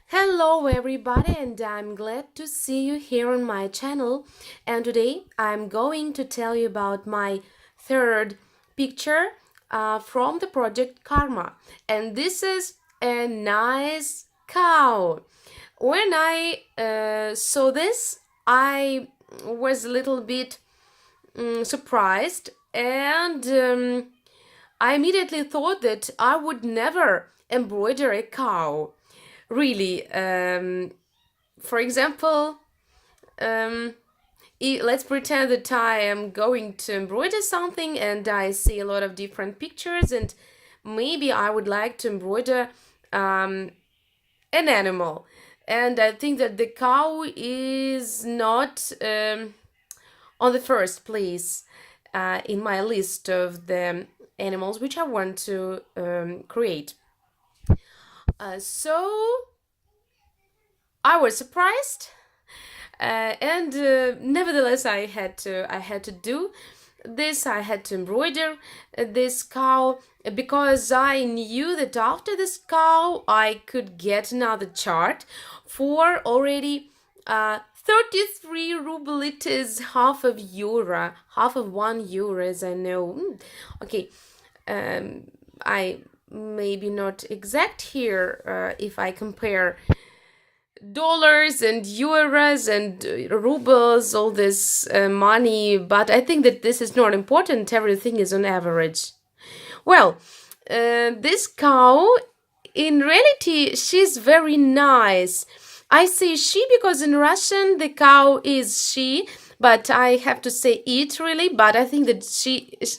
Hello everybody, and I'm glad to see you here on my channel. And today I'm going to tell you about my third picture from the project Karma. And this is a nice cow. When I saw this, I was a little bit surprised, and I immediately thought that I would never embroider a cow. Really, for example, let's pretend that I am going to embroider something and I see a lot of different pictures, and maybe I would like to embroider an animal. And I think that the cow is not on the first place in my list of the animals which I want to create. So I was surprised, and nevertheless I had to do this. I had to embroider this cow because I knew that after this cow I could get another chart for already 33 ruble. It is half of euro, half of 1 euro, as I know. Okay, I maybe not exact here if I compare dollars and euros and rubles, all this money, but I think that this is not important. Everything is on average. Well, this cow, in reality, she's very nice. I say she because in Russian the cow is she, but I have to say it really. But I think that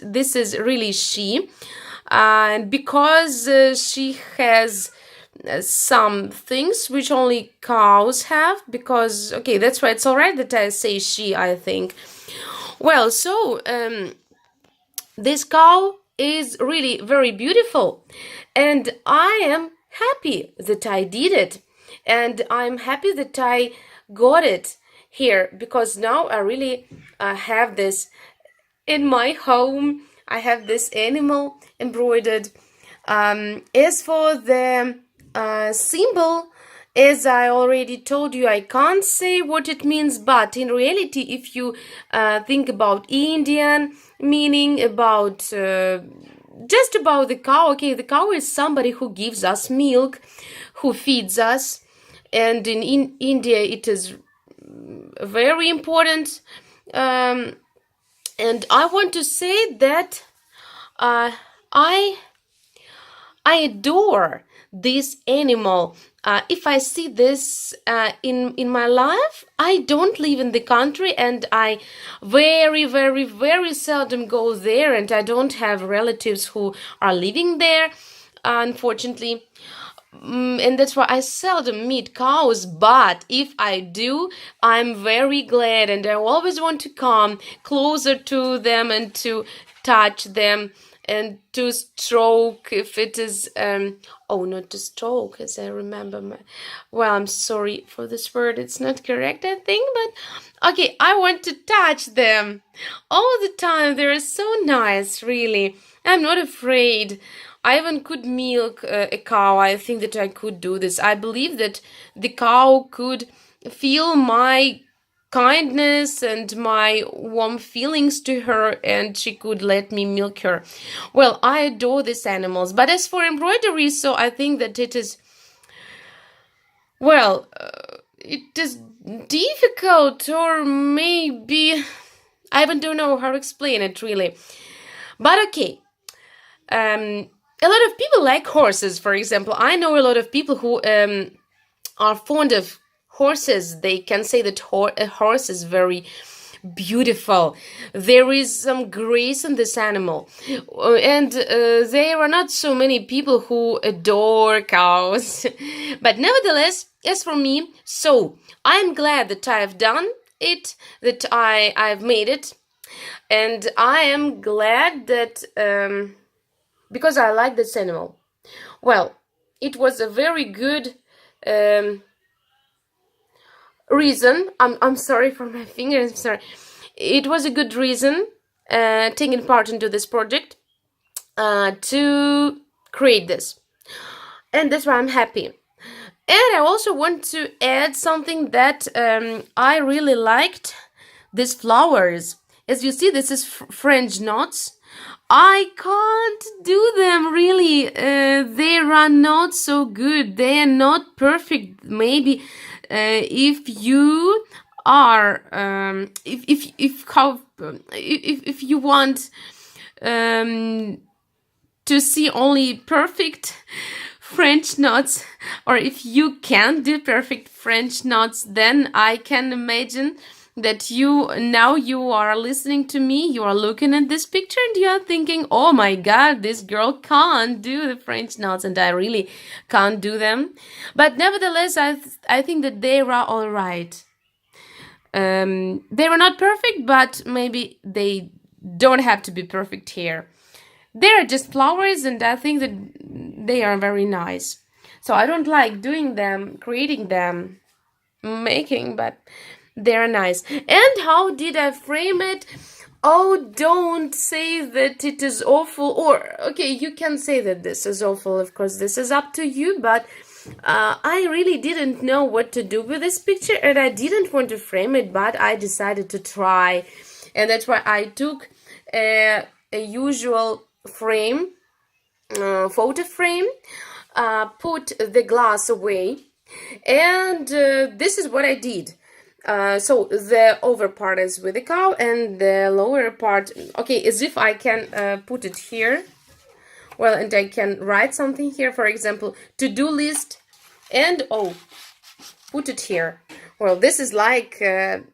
this is really she, and because she has some things which only cows have, because okay, that's why it's all right that I say she, I think. Well, so this cow is really very beautiful, and I am happy that I did it, and I'm happy that I got it here, because now I really have this in my home. I have this animal embroidered. As for the symbol, as I already told you, I can't say what it means, but in reality, if you think about Indian meaning, about just about the cow, okay, the cow is somebody who gives us milk, who feeds us, and in India it is very important. And I want to say that I adore this animal. If I see this in my life, I don't live in the country, and I very seldom go there, and I don't have relatives who are living there, unfortunately. And that's why I seldom meet cows, but if I do, I'm very glad, and I always want to come closer to them and to touch them and to stroke if it is not to stroke, as I remember well, I'm sorry for this word, it's not correct, I think, but okay, I want to touch them all the time. They're so nice, really. I'm not afraid. I even could milk a cow. I think that I could do this. I believe that the cow could feel my kindness and my warm feelings to her, and she could let me milk her. Well, I adore these animals. But as for embroidery, so I think that it is, well, it is difficult, or maybe I even don't know how to explain it really. But okay, a lot of people like horses, for example. I know a lot of people who are fond of horses. They can say that a horse is very beautiful. There is some grace in this animal, and there are not so many people who adore cows. But nevertheless, as for me, so I'm glad that I've done it, that I've made it, and I am glad that because I like this animal. Well, it was a very good reason. I'm sorry for my fingers. I'm sorry. It was a good reason taking part into this project to create this, and that's why I'm happy. And I also want to add something that I really liked. These flowers. As you see, this is French knots. I can't do them really. They are not so good. They are not perfect. Maybe if you are if you want to see only perfect French knots, or if you can't do perfect French knots, then I can imagine that you are listening to me, you are looking at this picture and you are thinking, oh my god, this girl can't do the French knots, and I really can't do them. But nevertheless, I think that they are all right. They were not perfect, but maybe they don't have to be perfect here. They are just flowers, and I think that they are very nice. So I don't like doing them, creating them, making, but they're nice. And how did I frame it? Oh, don't say that it is awful. Or, okay, you can say that this is awful. Of course, this is up to you, but I really didn't know what to do with this picture, and I didn't want to frame it, but I decided to try. And that's why I took a usual frame, photo frame, put the glass away, and this is what I did. So the over part is with the cow, and the lower part, okay, as if I can put it here. Well, and I can write something here, for example, to-do list, and put it here. Well, this is like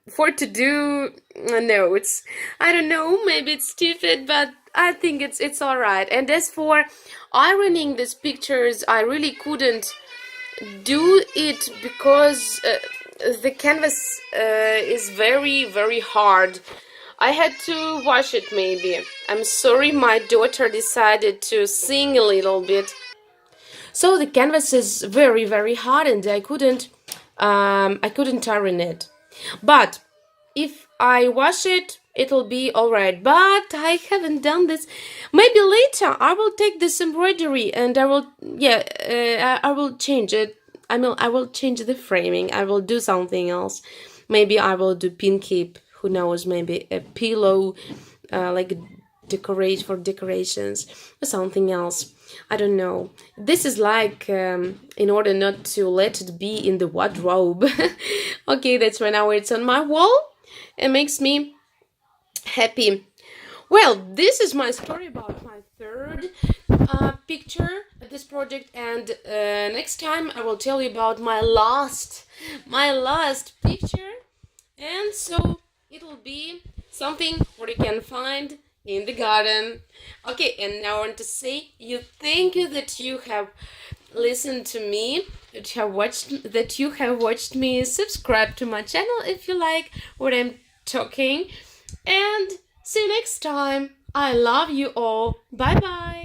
for to-do notes. I don't know, maybe it's stupid, but I think it's all right. And as for ironing these pictures, I really couldn't do it because the canvas is very, very hard. I had to wash it maybe. I'm sorry, my daughter decided to sing a little bit. So the canvas is very, very hard, and I couldn't iron it. But if I wash it, it'll be alright. But I haven't done this. Maybe later I will take this embroidery and I will, I will change it. I will change the framing. I will do something else. Maybe I will do pin keep. Who knows? Maybe a pillow, like decorations, or something else. I don't know. This is like in order not to let it be in the wardrobe. Okay, that's why now it's on my wall. It makes me happy. Well, this is my story about my third picture of this project, and next time I will tell you about my last picture, and so it will be something what you can find in the garden. Okay, and now I want to say thank you that you have listened to me, that you have watched me. Subscribe to my channel if you like what I'm talking, and see you next time. I love you all. Bye bye.